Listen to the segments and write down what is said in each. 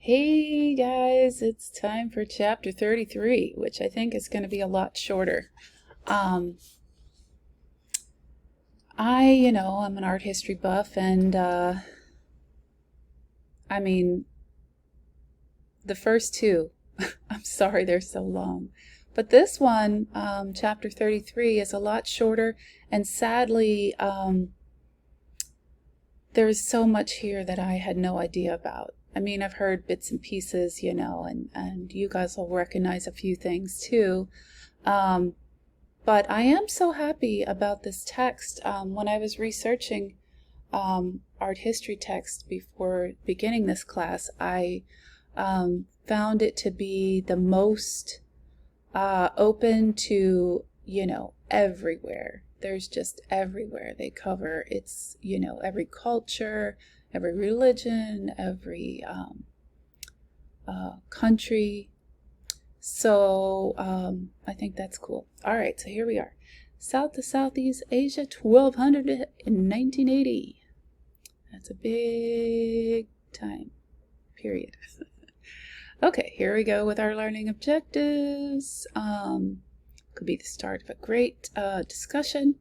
Hey guys, it's time for chapter 33, which I think is going to be a lot shorter. Um, I'm an art history buff, and I mean, the first two, I'm sorry they're so long. But this one, chapter 33, is a lot shorter, and sadly, there's so much here that I had no idea about. I mean, I've heard bits and pieces, and you guys will recognize a few things too. But I am so happy about this text. When I was researching art history text before beginning this class, I found it to be the most open to, everywhere. There's just everywhere they cover. It's, every culture, every religion, every country. So I think that's cool. All right, so here we are. South to Southeast Asia, 1200 in 1980. That's a big time period. Okay, here we go with our learning objectives. Could be the start of a great discussion.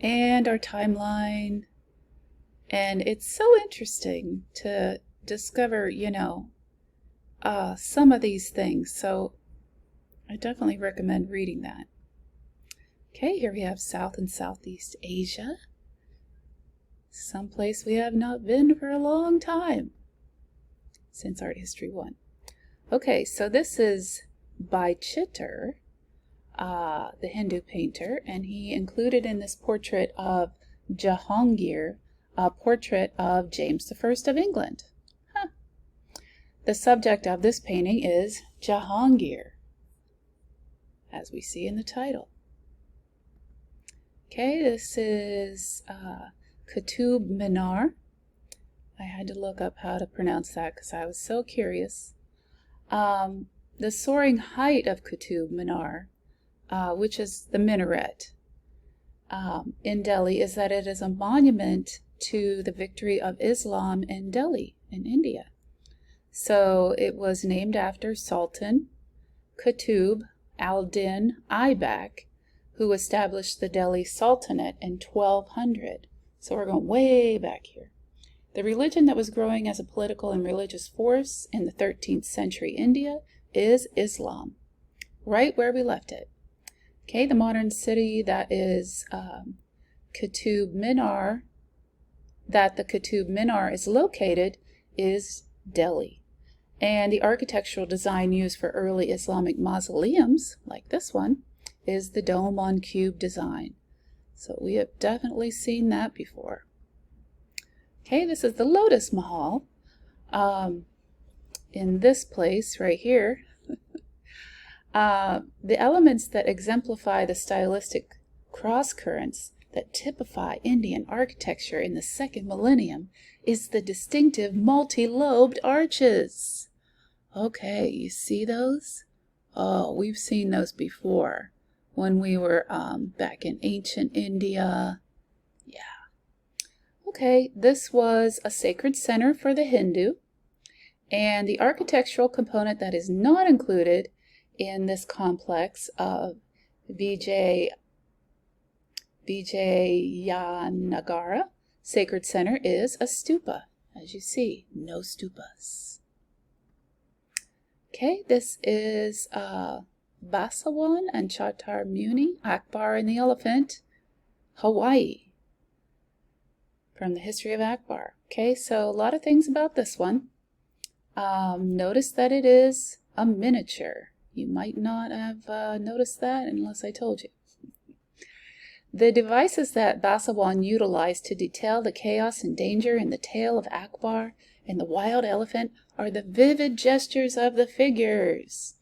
And our timeline. And it's so interesting to discover, some of these things. So I definitely recommend reading that. Okay, here we have South and Southeast Asia. Someplace we have not been for a long time. Since Art History 1. Okay, so this is by Chitter, the Hindu painter, and he included in this portrait of Jahangir a portrait of James I of England. Huh. The subject of this painting is Jahangir, as we see in the title. Okay, this is Qutub Minar. I had to look up how to pronounce that because I was so curious. The soaring height of Qutub Minar, which is the minaret in Delhi, is that it is a monument to the victory of Islam in Delhi, in India. So it was named after Sultan Qutub al-Din Aibak, who established the Delhi Sultanate in 1200. So we're going way back here. The religion that was growing as a political and religious force in the 13th century India is Islam, right where we left it. Okay, the modern city that is Qutub Minar, that the Qutub Minar is located, is Delhi. And the architectural design used for early Islamic mausoleums, like this one, is the dome on cube design. So we have definitely seen that before. Okay, this is the Lotus Mahal. In this place right here, the elements that exemplify the stylistic cross-currents that typify Indian architecture in the second millennium is the distinctive multi-lobed arches. Okay, you see those? Oh, we've seen those before when we were back in ancient India. Yeah. Okay, this was a sacred center for the Hindu, and the architectural component that is not included in this complex of Vijayanagara Sacred Center is a stupa. As you see, no stupas. Okay, this is Basawan and Chatar Muni, Akbar and the Elephant, Hawaii, from the history of Akbar. Okay, so a lot of things about this one. Notice that it is a miniature. You might not have noticed that unless I told you. The devices that Basawan utilized to detail the chaos and danger in the tale of Akbar and the wild elephant are the vivid gestures of the figures.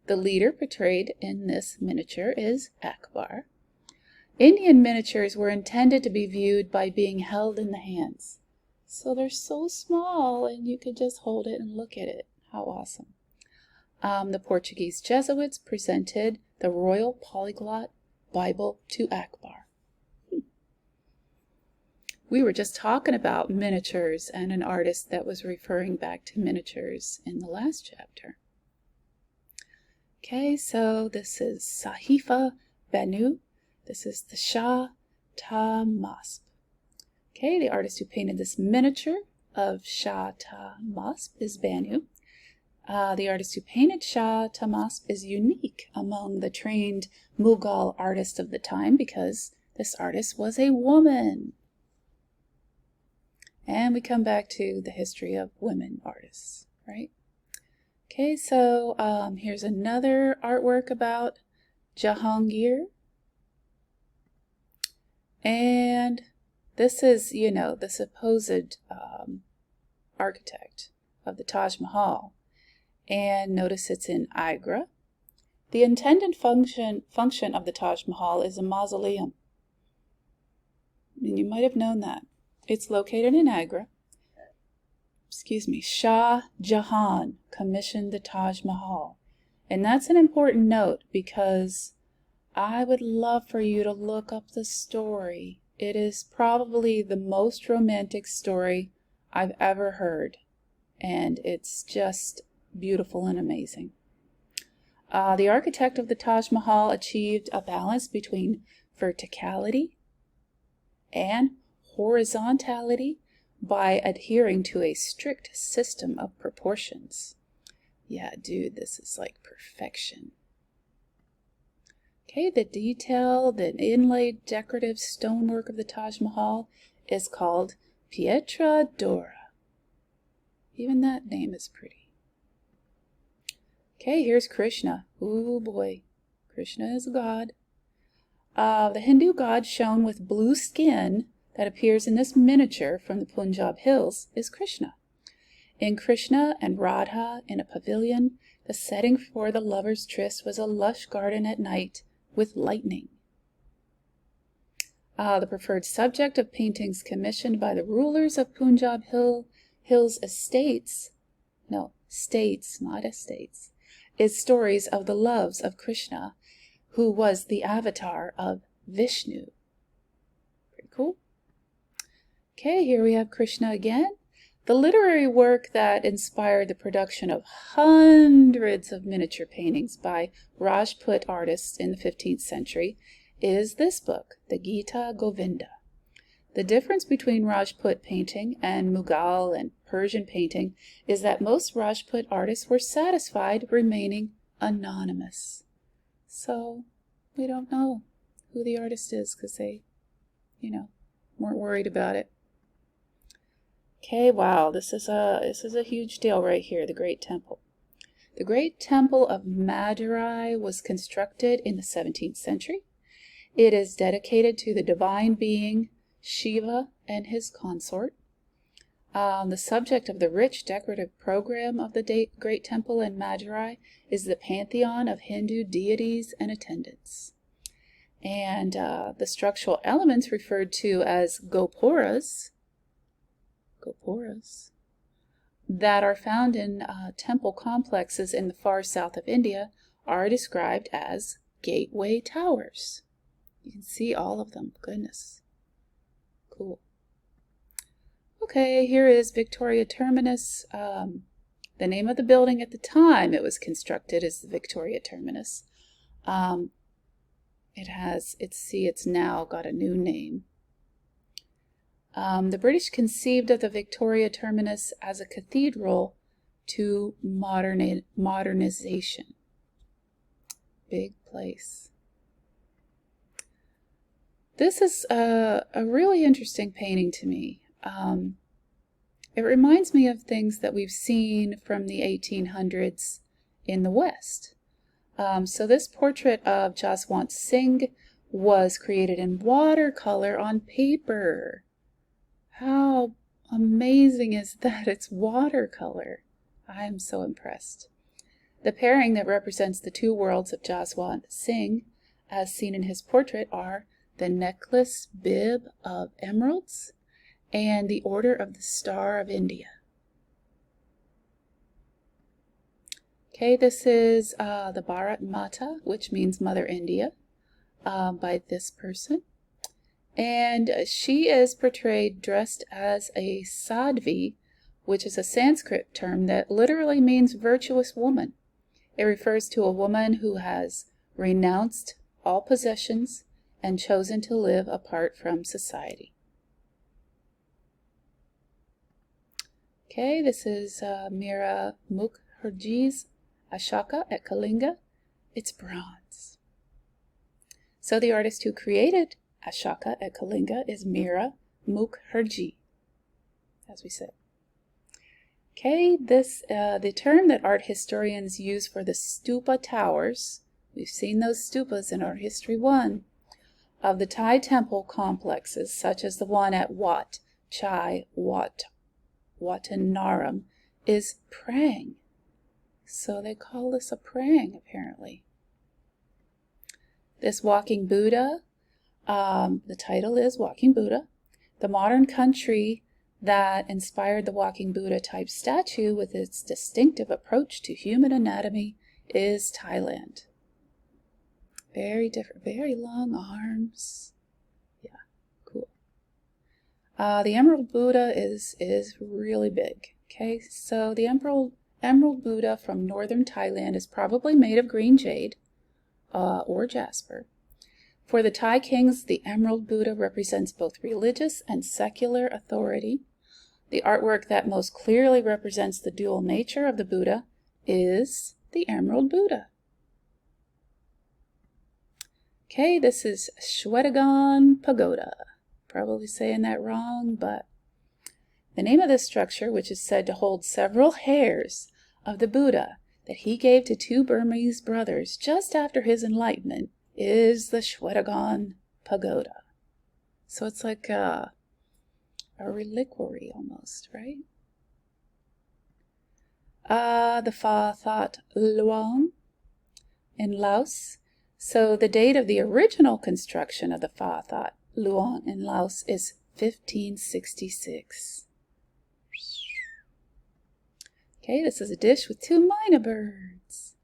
The leader portrayed in this miniature is Akbar. Indian miniatures were intended to be viewed by being held in the hands. So they're so small and you could just hold it and look at it. How awesome. The Portuguese Jesuits presented the Royal Polyglot Bible to Akbar. We were just talking about miniatures and an artist that was referring back to miniatures in the last chapter. Okay, so this is Sahifa Banu. This is the Shah Tahmasp. Okay, the artist who painted this miniature of Shah Tahmasp is Banu. The artist who painted Shah Tahmasp is unique among the trained Mughal artists of the time because this artist was a woman. And we come back to the history of women artists, right? Okay, so here's another artwork about Jahangir. And this is, you know, the supposed architect of the Taj Mahal. And notice it's in Agra. The intended function of the Taj Mahal is a mausoleum. And you might have known that. It's located in Agra. Excuse me, Shah Jahan commissioned the Taj Mahal. And that's an important note because I would love for you to look up the story. It is probably the most romantic story I've ever heard. And it's just beautiful and amazing. The architect of the Taj Mahal achieved a balance between verticality and horizontality by adhering to a strict system of proportions. Yeah, dude, this is like perfection. Okay, the detailed and inlaid decorative stonework of the Taj Mahal is called Pietra Dora. Even that name is pretty. Okay, here's Krishna. Ooh boy, Krishna is a god. The Hindu god shown with blue skin that appears in this miniature from the Punjab hills is Krishna. In Krishna and Radha in a pavilion, the setting for the lovers' tryst was a lush garden at night with lightning. The preferred subject of paintings commissioned by the rulers of Punjab Hills states, not estates, is stories of the loves of Krishna, who was the avatar of Vishnu. Pretty cool. Okay, here we have Krishna again. The literary work that inspired the production of hundreds of miniature paintings by Rajput artists in the 15th century is this book, the Gita Govinda. The difference between Rajput painting and Mughal and Persian painting is that most Rajput artists were satisfied remaining anonymous. So we don't know who the artist is because they, weren't worried about it. Okay, wow, this is a huge deal right here, the Great Temple. The Great Temple of Madurai was constructed in the 17th century. It is dedicated to the divine being Shiva and his consort. The subject of the rich decorative program of the Great Temple in Madurai is the pantheon of Hindu deities and attendants. And the structural elements referred to as gopuras that are found in temple complexes in the far south of India are described as gateway towers. You can see all of them. Goodness. Cool. Okay, here is Victoria Terminus. The name of the building at the time it was constructed is the Victoria Terminus. It's now got a new name. The British conceived of the Victoria Terminus as a cathedral to modernization. Big place. This is a really interesting painting to me. It reminds me of things that we've seen from the 1800s in the West. So this portrait of Jaswant Singh was created in watercolor on paper. How amazing is that? It's watercolor. I am so impressed. The pairing that represents the two worlds of Jaswant Singh, as seen in his portrait, are the necklace bib of emeralds and the Order of the Star of India. Okay, this is the Bharat Mata, which means Mother India, by this person. And she is portrayed dressed as a sadhvi, which is a Sanskrit term that literally means virtuous woman. It refers to a woman who has renounced all possessions and chosen to live apart from society. Okay, this is Mira Mukherjee's Ashoka at Kalinga. It's bronze. So the artist who created Ashoka at Kalinga is Mira Mukherjee, as we said. Okay, the term that art historians use for the stupa towers, we've seen those stupas in Art History 1, of the Thai temple complexes, such as the one at Wat Chai Watanaram, is prang. So they call this a prang, apparently. This Walking Buddha, the title is Walking Buddha. The modern country that inspired the Walking Buddha type statue with its distinctive approach to human anatomy is Thailand. Very different, very long arms. Yeah, cool. The Emerald Buddha is really big. Okay, so the Emerald Buddha from northern Thailand is probably made of green jade or jasper. For the Thai kings, the Emerald Buddha represents both religious and secular authority. The artwork that most clearly represents the dual nature of the Buddha is the Emerald Buddha. Okay, this is Shwedagon Pagoda. Probably saying that wrong, but the name of this structure, which is said to hold several hairs of the Buddha that he gave to two Burmese brothers just after his enlightenment, is the Shwedagon Pagoda. So it's like a reliquary almost, right? The Pha That Luang in Laos. So the date of the original construction of the Pha That Luang in Laos is 1566. Okay, this is a dish with two mynah birds.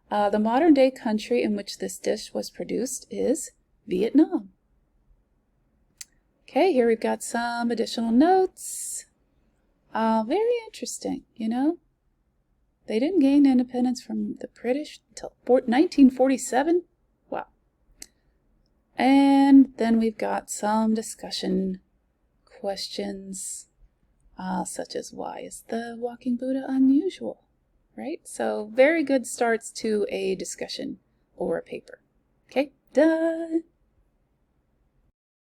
The modern day country in which this dish was produced is Vietnam. Okay, here we've got some additional notes. Very interesting, you know. They didn't gain independence from the British until 1947. Wow. And then we've got some discussion questions, such as why is the Walking Buddha unusual, right? So very good starts to a discussion or a paper. Okay, done.